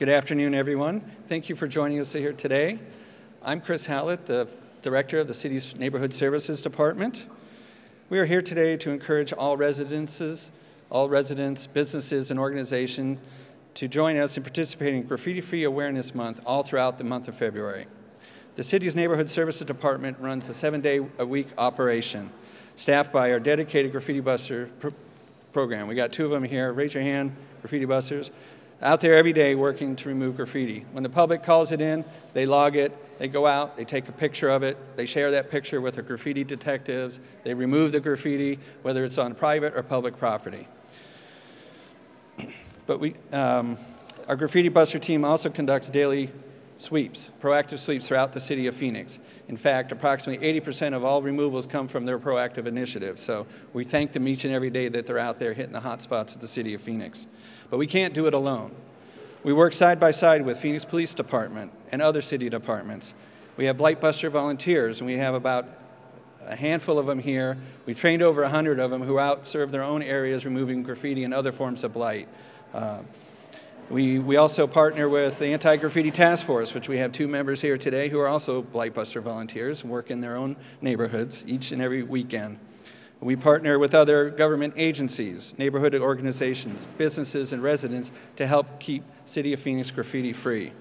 Good afternoon, everyone. Thank you for joining us here today. I'm Chris Howlett, the Director of the City's Neighborhood Services Department. We are here today to encourage all residents, businesses, and organizations to join us in participating in Graffiti-Free Awareness Month all throughout the month of February. The City's Neighborhood Services Department runs a 7-day-a-week operation, staffed by our dedicated Graffiti Buster program. We got 2 of them here. Raise your hand, Graffiti Busters. Out there every day working to remove graffiti. When the public calls it in, they log it, they go out, they take a picture of it, they share that picture with the graffiti detectives, they remove the graffiti, whether it's on private or public property. But our Graffiti Buster team also conducts daily sweeps, proactive sweeps throughout the city of Phoenix. In fact, approximately 80% of all removals come from their proactive initiatives. So we thank them each and every day that they're out there hitting the hot spots of the city of Phoenix. But we can't do it alone. We work side by side with Phoenix Police Department and other city departments. We have Blight Buster volunteers, and we have about a handful of them here. We've trained over 100 of them who out serve their own areas removing graffiti and other forms of blight. We also partner with the Anti-Graffiti Task Force, which we have 2 members here today who are also Blight Buster volunteers and work in their own neighborhoods each and every weekend. We partner with other government agencies, neighborhood organizations, businesses, and residents to help keep City of Phoenix graffiti free.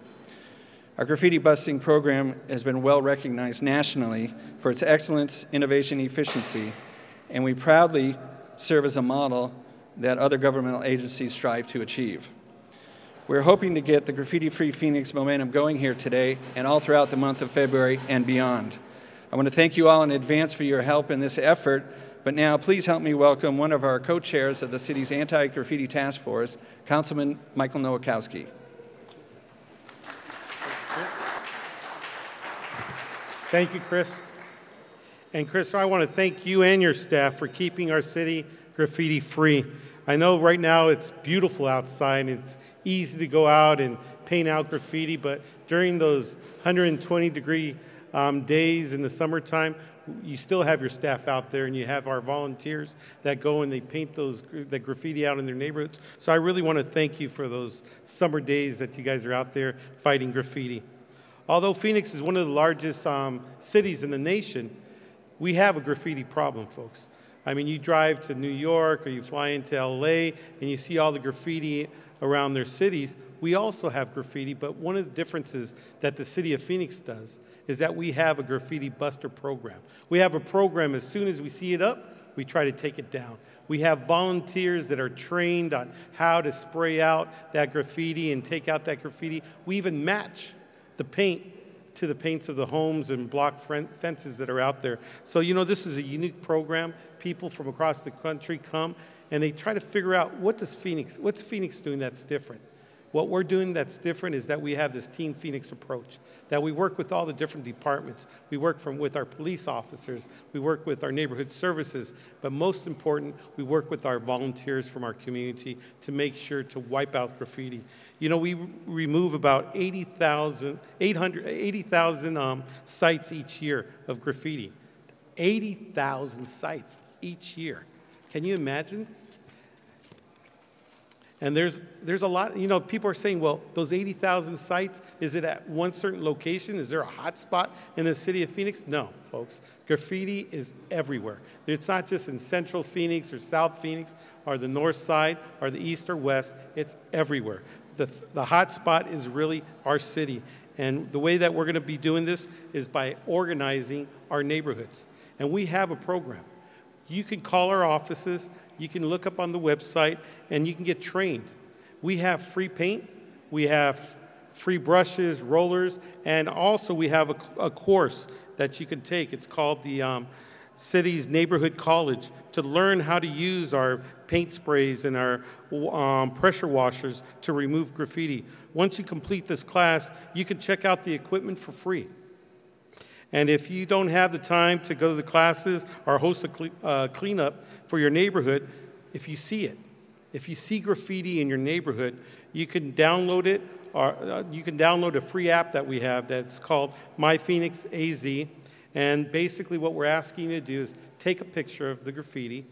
Our graffiti busting program has been well recognized nationally for its excellence, innovation, and efficiency, and we proudly serve as a model that other governmental agencies strive to achieve. We're hoping to get the Graffiti-Free Phoenix momentum going here today and all throughout the month of February and beyond. I want to thank you all in advance for your help in this effort, but now please help me welcome one of our co-chairs of the city's Anti-Graffiti Task Force, Councilman Michael Nowakowski. Thank you, Chris. And Chris, I want to thank you and your staff for keeping our city graffiti-free. I know right now it's beautiful outside and it's easy to go out and paint out graffiti, but during those 120-degree days in the summertime, you still have your staff out there and you have our volunteers that go and they paint that graffiti out in their neighborhoods. So I really want to thank you for those summer days that you guys are out there fighting graffiti. Although Phoenix is one of the largest cities in the nation, we have a graffiti problem, folks. I mean, you drive to New York or you fly into LA and you see all the graffiti around their cities. We also have graffiti, but one of the differences that the city of Phoenix does is that we have a graffiti buster program. We have a program, as soon as we see it up, we try to take it down. We have volunteers that are trained on how to spray out that graffiti and take out that graffiti. We even match the paint to the paints of the homes and block fences that are out there. So, you know, this is a unique program. People from across the country come and they try to figure out what's Phoenix doing that's different. What we're doing that's different is that we have this Team Phoenix approach, that we work with all the different departments. We work with our police officers, we work with our neighborhood services, but most important, we work with our volunteers from our community to make sure to wipe out graffiti. You know, we remove about 80,000 sites each year of graffiti. 80,000 sites each year. Can you imagine? And there's a lot, you know, people are saying, well, those 80,000 sites, is it at one certain location? Is there a hot spot in the city of Phoenix? No, folks. Graffiti is everywhere. It's not just in central Phoenix or South Phoenix or the north side or the east or west. It's everywhere. The hot spot is really our city. And the way that we're going to be doing this is by organizing our neighborhoods. And we have a program. You can call our offices, you can look up on the website, and you can get trained. We have free paint, we have free brushes, rollers, and also we have a course that you can take. It's called the City's Neighborhood College to learn how to use our paint sprays and our pressure washers to remove graffiti. Once you complete this class, you can check out the equipment for free. And if you don't have the time to go to the classes or host a cleanup for your neighborhood, if you see graffiti in your neighborhood, you can download it, or you can download a free app that we have that's called My Phoenix AZ. And basically what we're asking you to do is take a picture of the graffiti,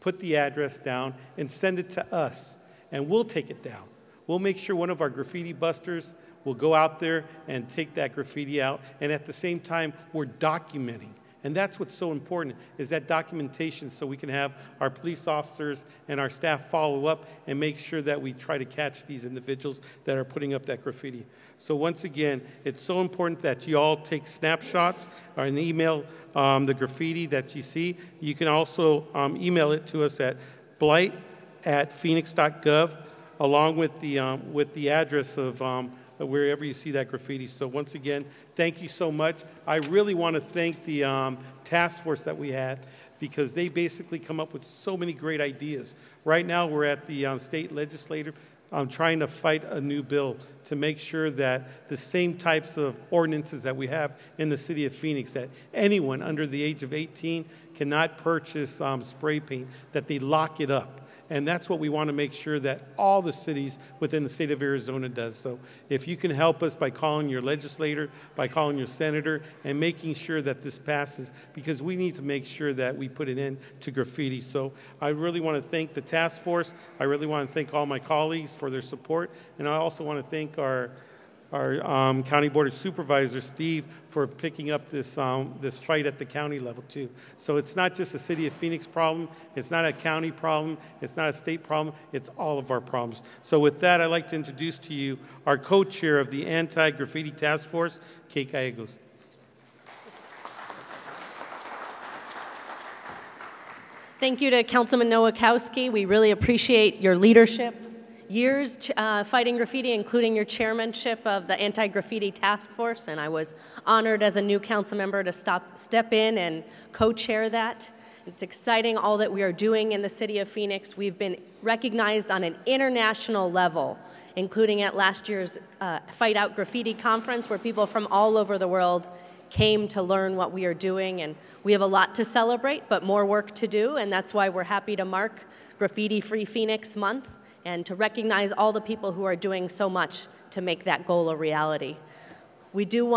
put the address down, and send it to us, and we'll take it down. We'll make sure one of our graffiti busters will go out there and take that graffiti out, and at the same time, we're documenting. And that's what's so important, is that documentation, so we can have our police officers and our staff follow up and make sure that we try to catch these individuals that are putting up that graffiti. So once again, it's so important that you all take snapshots and email the graffiti that you see. You can also email it to us at blight@phoenix.gov, along with the address of wherever you see that graffiti. So once again, thank you so much. I really want to thank the task force that we had, because they basically come up with so many great ideas. Right now, we're at the state legislature trying to fight a new bill to make sure that the same types of ordinances that we have in the city of Phoenix, that anyone under the age of 18 cannot purchase spray paint, that they lock it up. And that's what we want to make sure that all the cities within the state of Arizona does. So if you can help us by calling your legislator, by calling your senator, and making sure that this passes, because we need to make sure that we put an end to graffiti. So I really want to thank the task force. I really want to thank all my colleagues for their support. And I also want to thank our County Board of Supervisors, Steve, for picking up this fight at the county level too. So it's not just a city of Phoenix problem, it's not a county problem, it's not a state problem, it's all of our problems. So with that, I'd like to introduce to you our co-chair of the Anti-Graffiti Task Force, Kate Gallegos. Thank you to Councilman Nowakowski. We really appreciate your leadership. Years fighting graffiti, including your chairmanship of the Anti-Graffiti Task Force, and I was honored as a new council member to step in and co-chair that. It's exciting all that we are doing in the city of Phoenix. We've been recognized on an international level, including at last year's Fight Out Graffiti conference, where people from all over the world came to learn what we are doing, and we have a lot to celebrate, but more work to do, and that's why we're happy to mark Graffiti Free Phoenix Month, and to recognize all the people who are doing so much to make that goal a reality. We do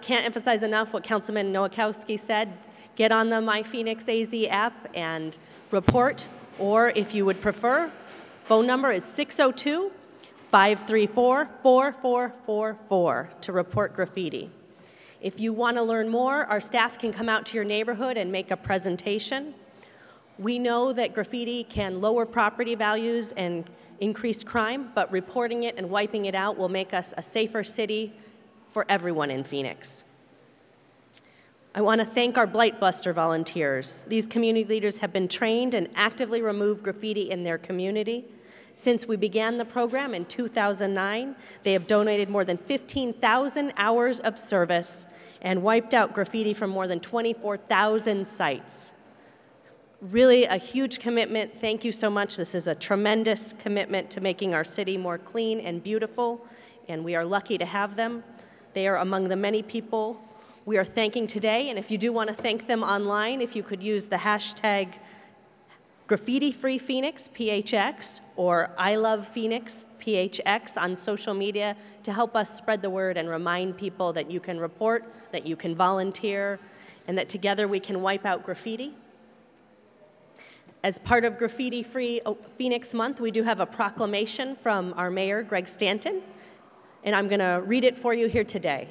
can't emphasize enough what Councilman Nowakowski said. Get on the My Phoenix AZ app and report, or if you would prefer, phone number is 602-534-4444 to report graffiti. If you want to learn more, our staff can come out to your neighborhood and make a presentation. We know that graffiti can lower property values and increase crime, but reporting it and wiping it out will make us a safer city for everyone in Phoenix. I want to thank our Blight Buster volunteers. These community leaders have been trained and actively remove graffiti in their community. Since we began the program in 2009, they have donated more than 15,000 hours of service and wiped out graffiti from more than 24,000 sites. Really a huge commitment. Thank you so much. This is a tremendous commitment to making our city more clean and beautiful, and we are lucky to have them. They are among the many people we are thanking today, and if you do want to thank them online, if you could use the hashtag Graffiti Free Phoenix, PHX, or I Love Phoenix, PHX on social media to help us spread the word and remind people that you can report, that you can volunteer, and that together we can wipe out graffiti. As part of Graffiti Free Phoenix Month, we do have a proclamation from our mayor, Greg Stanton, and I'm going to read it for you here today.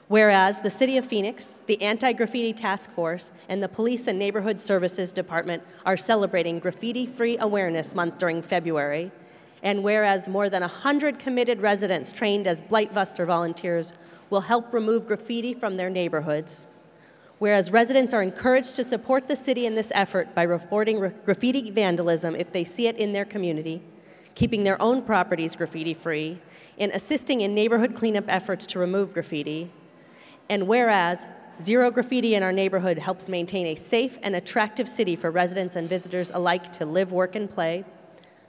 Whereas the City of Phoenix, the Anti-Graffiti Task Force, and the Police and Neighborhood Services Department are celebrating Graffiti Free Awareness Month during February, and whereas more than 100 committed residents trained as Blight Buster volunteers will help remove graffiti from their neighborhoods, whereas residents are encouraged to support the city in this effort by reporting graffiti vandalism if they see it in their community, keeping their own properties graffiti-free, and assisting in neighborhood cleanup efforts to remove graffiti, and whereas zero graffiti in our neighborhood helps maintain a safe and attractive city for residents and visitors alike to live, work, and play,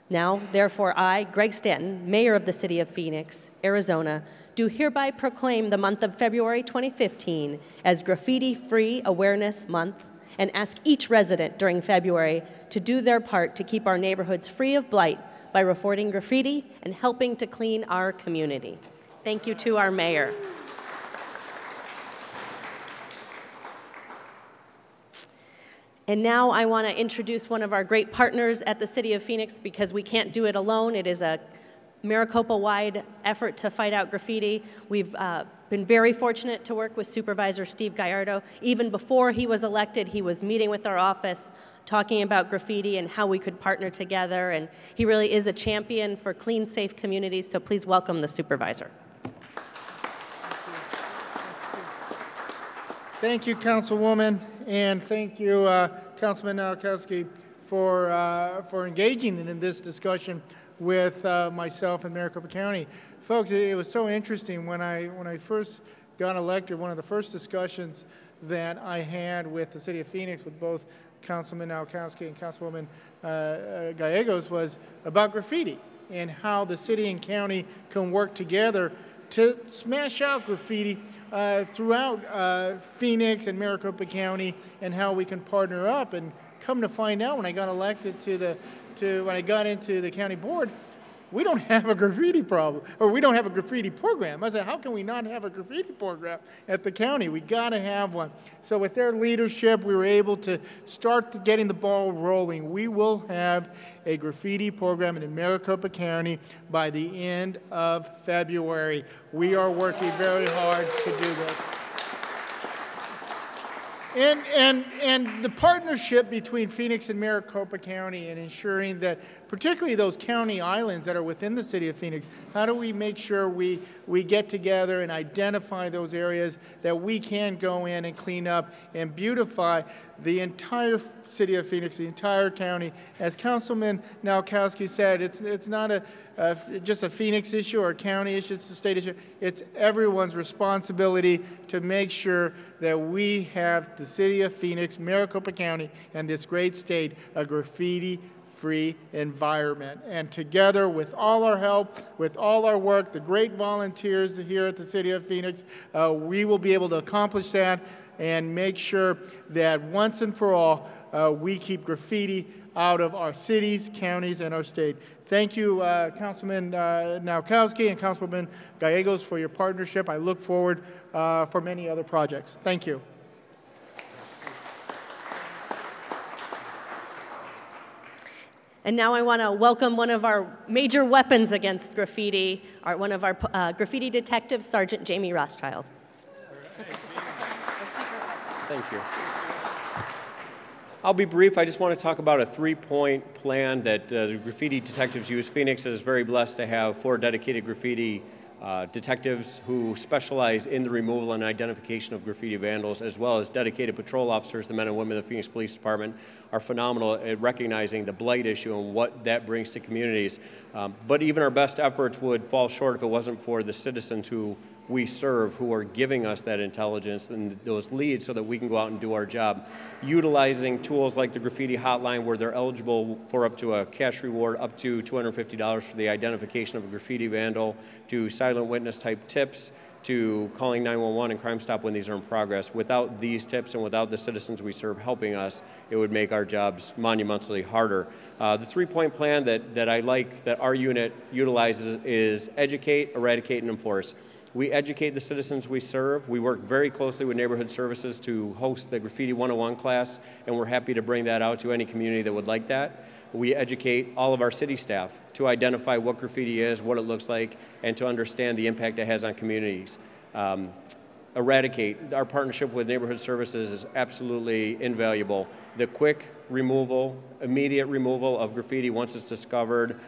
now, therefore, I, Greg Stanton, Mayor of the City of Phoenix, Arizona, do hereby proclaim the month of February 2015 as Graffiti Free Awareness Month and ask each resident during February to do their part to keep our neighborhoods free of blight by reporting graffiti and helping to clean our community. Thank you to our mayor. And now I want to introduce one of our great partners at the City of Phoenix because we can't do it alone. It is a Maricopa-wide effort to fight out graffiti. We've been very fortunate to work with Supervisor Steve Gallardo. Even before he was elected, he was meeting with our office, talking about graffiti and how we could partner together, and he really is a champion for clean, safe communities, so please welcome the supervisor. Thank you, Councilwoman, and thank you, Councilman Nowakowski, for engaging in this discussion with myself and Maricopa County. Folks, it was so interesting when I first got elected. One of the first discussions that I had with the City of Phoenix, with both Councilman Nowakowski and Councilwoman Gallegos, was about graffiti and how the city and county can work together to smash out graffiti throughout Phoenix and Maricopa County, and how we can partner up. And come to find out, when I got elected when I got into the county board, we don't have a graffiti problem, or we don't have a graffiti program. I said, how can we not have a graffiti program at the county? We got to have one. So with their leadership, we were able to start getting the ball rolling. We will have a graffiti program in Maricopa County by the end of February. We are working very hard to do this. And the partnership between Phoenix and Maricopa County, and ensuring that, particularly those county islands that are within the city of Phoenix, how do we make sure we get together and identify those areas that we can go in and clean up and beautify the entire city of Phoenix, the entire county. As Councilman Nowakowski said, it's not just a Phoenix issue or a county issue, it's a state issue. It's everyone's responsibility to make sure that we have the city of Phoenix, Maricopa County, and this great state a graffiti-free environment. And together, with all our help, with all our work, the great volunteers here at the city of Phoenix, we will be able to accomplish that and make sure that once and for all, we keep graffiti out of our cities, counties, and our state. Thank you, Councilman Nowakowski and Councilwoman Gallegos, for your partnership. I look forward for many other projects. Thank you. And now I want to welcome one of our major weapons against graffiti, one of our graffiti detectives, Sergeant Jamie Rothschild. Thank you. I'll be brief. I just want to talk about a 3-point plan that the graffiti detectives use. Phoenix is very blessed to have 4 dedicated graffiti detectives who specialize in the removal and identification of graffiti vandals, as well as dedicated patrol officers. The men and women of the Phoenix Police Department are phenomenal at recognizing the blight issue and what that brings to communities. But even our best efforts would fall short if it wasn't for the citizens who we serve, who are giving us that intelligence and those leads so that we can go out and do our job. Utilizing tools like the graffiti hotline, where they're eligible for up to a cash reward up to $250 for the identification of a graffiti vandal, to silent witness type tips, to calling 911 and Crime Stop when these are in progress. Without these tips and without the citizens we serve helping us, it would make our jobs monumentally harder. The 3-point plan that I like that our unit utilizes is educate, eradicate, and enforce. We educate the citizens we serve. We work very closely with Neighborhood Services to host the Graffiti 101 class, and we're happy to bring that out to any community that would like that. We educate all of our city staff to identify what graffiti is, what it looks like, and to understand the impact it has on communities. Eradicate. Our partnership with Neighborhood Services is absolutely invaluable. The quick removal, immediate removal of graffiti once it's discovered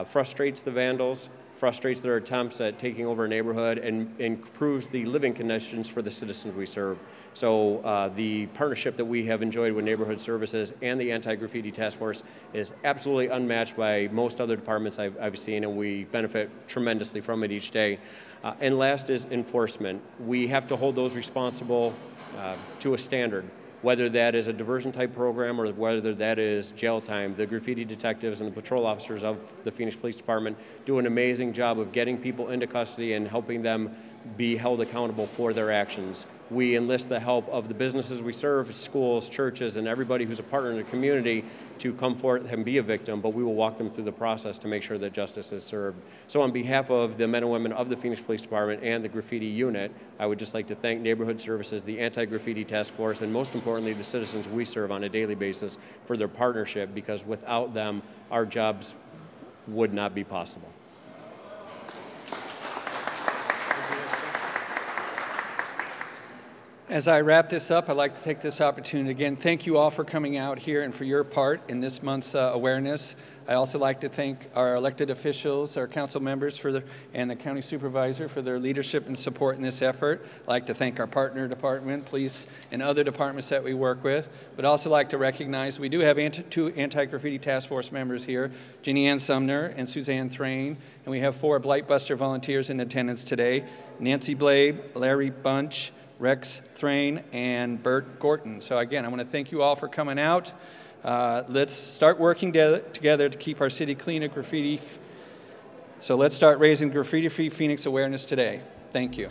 frustrates the vandals, frustrates their attempts at taking over a neighborhood, and improves the living conditions for the citizens we serve. So the partnership that we have enjoyed with Neighborhood Services and the Anti-Graffiti Task Force is absolutely unmatched by most other departments I've seen, and we benefit tremendously from it each day. And last is enforcement. We have to hold those responsible to a standard. Whether that is a diversion type program or whether that is jail time, the graffiti detectives and the patrol officers of the Phoenix Police Department do an amazing job of getting people into custody and helping them be held accountable for their actions. We enlist the help of the businesses we serve, schools, churches, and everybody who's a partner in the community to come forth and be a victim, but we will walk them through the process to make sure that justice is served. So on behalf of the men and women of the Phoenix Police Department and the graffiti unit, I would just like to thank Neighborhood Services, the Anti-Graffiti Task Force, and most importantly, the citizens we serve on a daily basis for their partnership, because without them, our jobs would not be possible. As I wrap this up, I'd like to take this opportunity again. Thank you all for coming out here and for your part in this month's awareness. I also like to thank our elected officials, our council members and the county supervisor for their leadership and support in this effort. I'd like to thank our partner department, police, and other departments that we work with. But also like to recognize we do have two anti-graffiti task force members here, Ginny Ann Sumner and Suzanne Thrain, and we have 4 Blight Buster volunteers in attendance today, Nancy Blade, Larry Bunch, Rex Thrain, and Bert Gorton. So again, I want to thank you all for coming out. Let's start working together to keep our city clean of graffiti. So let's start raising graffiti-free Phoenix awareness today. Thank you.